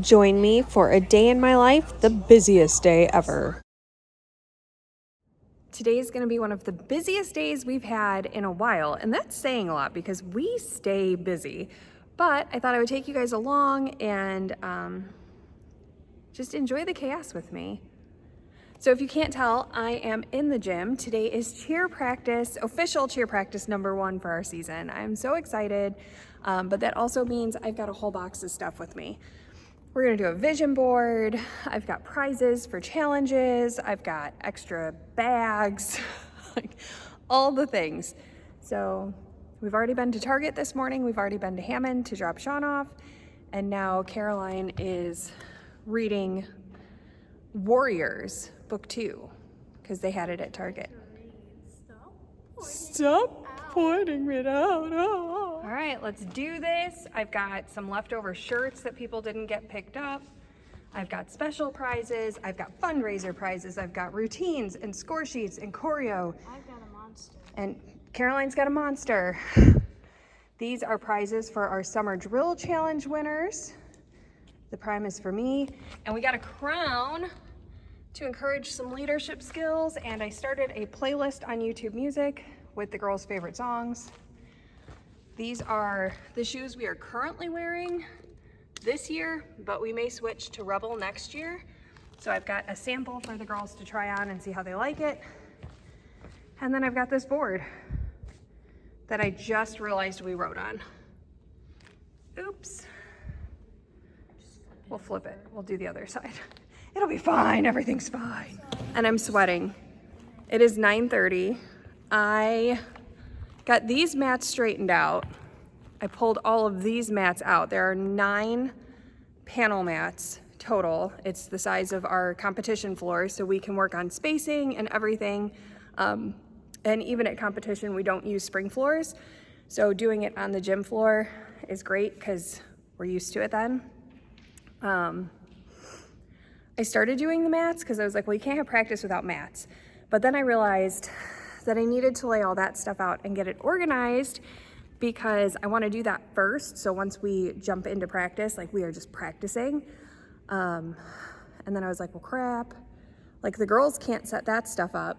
Join me for a day in my life, the busiest day ever. Today is going to be one of the busiest days we've had in a while, and that's saying a lot because we stay busy. But I thought I would take you guys along and just enjoy the chaos with me. So if you can't tell, I am in the gym. Today is cheer practice, official cheer practice number 1 for our season. I'm so excited, but that also means I've got a whole box of stuff with me. We're gonna do a vision board. I've got prizes for challenges. I've got extra bags, like all the things. So we've already been to Target this morning. We've already been to Hammond to drop Sean off. And now Caroline is reading Warriors, book 2, because they had it at Target. Stop pointing it out. Oh. All right, let's do this. I've got some leftover shirts that people didn't get picked up. I've got special prizes. I've got fundraiser prizes. I've got routines and score sheets and choreo. I've got a monster. And Caroline's got a monster. These are prizes for our summer drill challenge winners. The prime is for me. And we got a crown to encourage some leadership skills. And I started a playlist on YouTube Music with the girls' favorite songs. These are the shoes we are currently wearing this year, but we may switch to Rebel next year. So I've got a sample for the girls to try on and see how they like it. And then I've got this board that I just realized we wrote on. Oops. We'll flip it. We'll do the other side. It'll be fine. Everything's fine. And I'm sweating. It is 9:30. I got these mats straightened out. I pulled all of these mats out. There are 9 panel mats total. It's the size of our competition floor, so we can work on spacing and everything. And even at competition, we don't use spring floors. So doing it on the gym floor is great because we're used to it then. I started doing the mats because I was like, well, you can't have practice without mats. But then I realized that I needed to lay all that stuff out and get it organized because I want to do that first. So once we jump into practice, like we are just practicing. And then I was like, well, crap. Like the girls can't set that stuff up,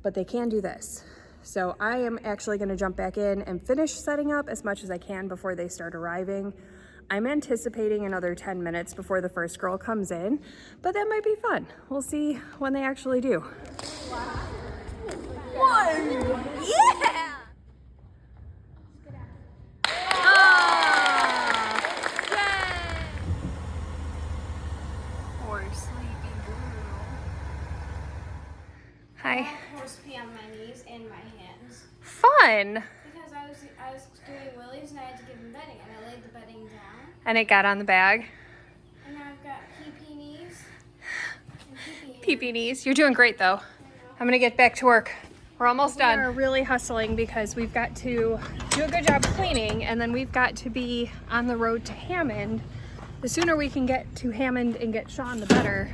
but they can do this. So I am actually going to jump back in and finish setting up as much as I can before they start arriving. I'm anticipating another 10 minutes before the first girl comes in, but that might be fun. We'll see when they actually do. One! Yeah! Oh! Yay! Poor sleepy girl. Hi. I have horse pee on my knees and my hands. Fun! Because I was doing willies and I had to give him bedding and I laid the bedding down. And it got on the bag. And now I've got pee-pee knees and pee-pee hands. Pee-pee knees. You're doing great though. I'm gonna get back to work. We're almost done. We're really hustling because we've got to do a good job cleaning and then we've got to be on the road to Hammond. The sooner we can get to Hammond and get Sean, the better,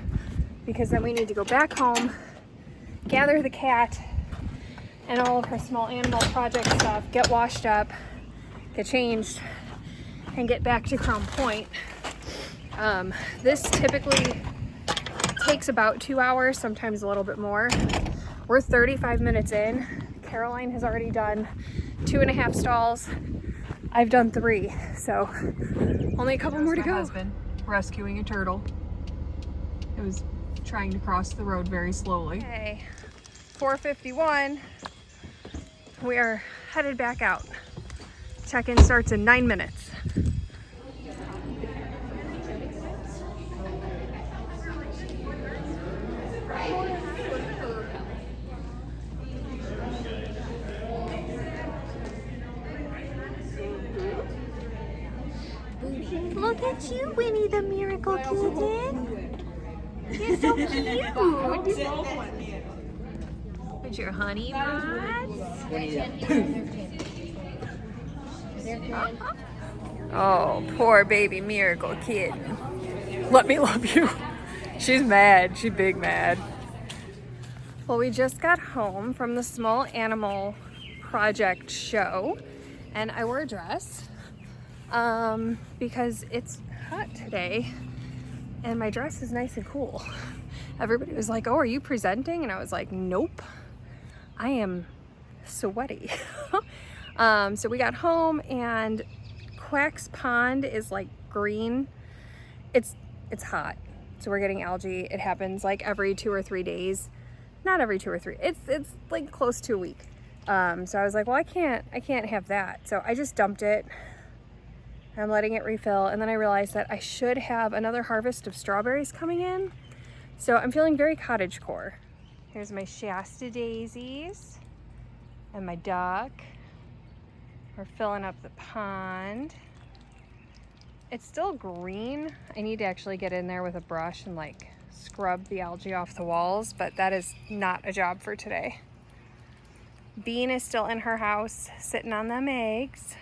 because then we need to go back home, gather the cat and all of her small animal project stuff, get washed up, get changed, and get back to Crown Point. This typically takes about 2 hours, sometimes a little bit more. We're 35 minutes in. Caroline has already done 2.5 stalls. I've done 3, so only a couple more to go. My husband rescuing a turtle. It was trying to cross the road very slowly. Okay, 4:51. We are headed back out. Check-in starts in 9 minutes. Look at you, Winnie the Miracle Kitten. You're so cute. With your honey rods. Oh, poor baby Miracle Kitten. Let me love you. She's mad. She's big mad. Well, we just got home from the small animal project show and I wore a dress because it's hot today and my dress is nice and cool. Everybody was like, oh, are you presenting? And I was like, nope, I am sweaty. So we got home and Quack's pond is like green. It's hot. So we're getting algae. It happens like every 2 or 3 days. Not every 2 or 3. It's like close to a week. So I was like, well, I can't have that. So I just dumped it. I'm letting it refill. And then I realized that I should have another harvest of strawberries coming in. So I'm feeling very cottagecore. Here's my Shasta daisies and my duck. We're filling up the pond. It's still green. I need to actually get in there with a brush and like scrub the algae off the walls, but that is not a job for today. Bean is still in her house, sitting on them eggs.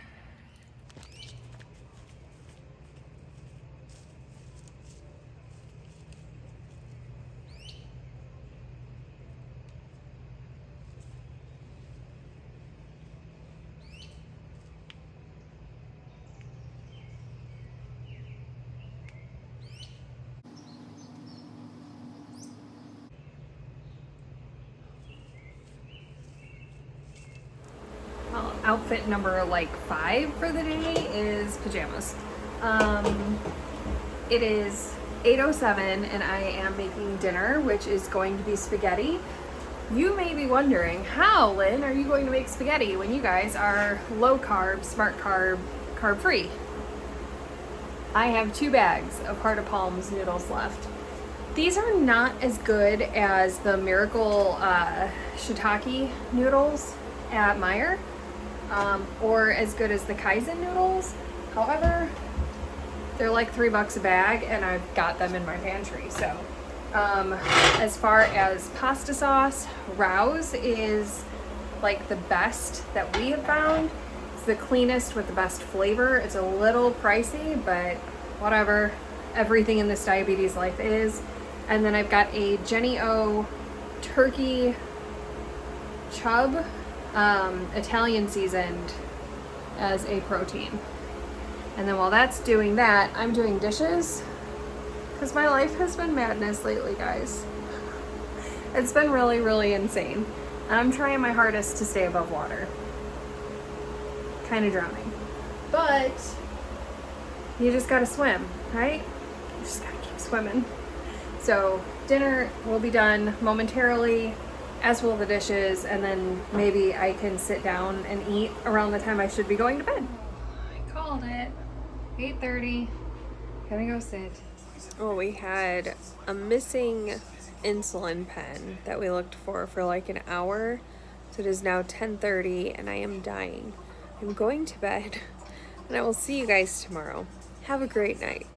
Well, outfit number like 5 for the day is pajamas. It is 8:07 and I am making dinner, which is going to be spaghetti. You may be wondering, how, Lynn, are you going to make spaghetti when you guys are low carb, smart carb, carb free? I have 2 bags of Heart of Palms noodles left. These are not as good as the Miracle shiitake noodles at Meijer, or as good as the Kaizen noodles. However, they're like $3 a bag and I've got them in my pantry. So as far as pasta sauce, Rouse is like the best that we have found. It's the cleanest with the best flavor. It's a little pricey, but whatever. Everything in this diabetes life is. And then I've got a Jenny O turkey chub, Italian seasoned as a protein. And then while that's doing that, I'm doing dishes because my life has been madness lately, guys. It's been really, really insane. And I'm trying my hardest to stay above water. Kind of drowning. But you just gotta swim, right? You just gotta keep swimming. So dinner will be done momentarily, as will the dishes, and then maybe I can sit down and eat around the time I should be going to bed. I called it. 8:30. Gonna go sit. Oh, we had a missing insulin pen that we looked for like an hour. So it is now 10:30 and I am dying. I'm going to bed and I will see you guys tomorrow. Have a great night.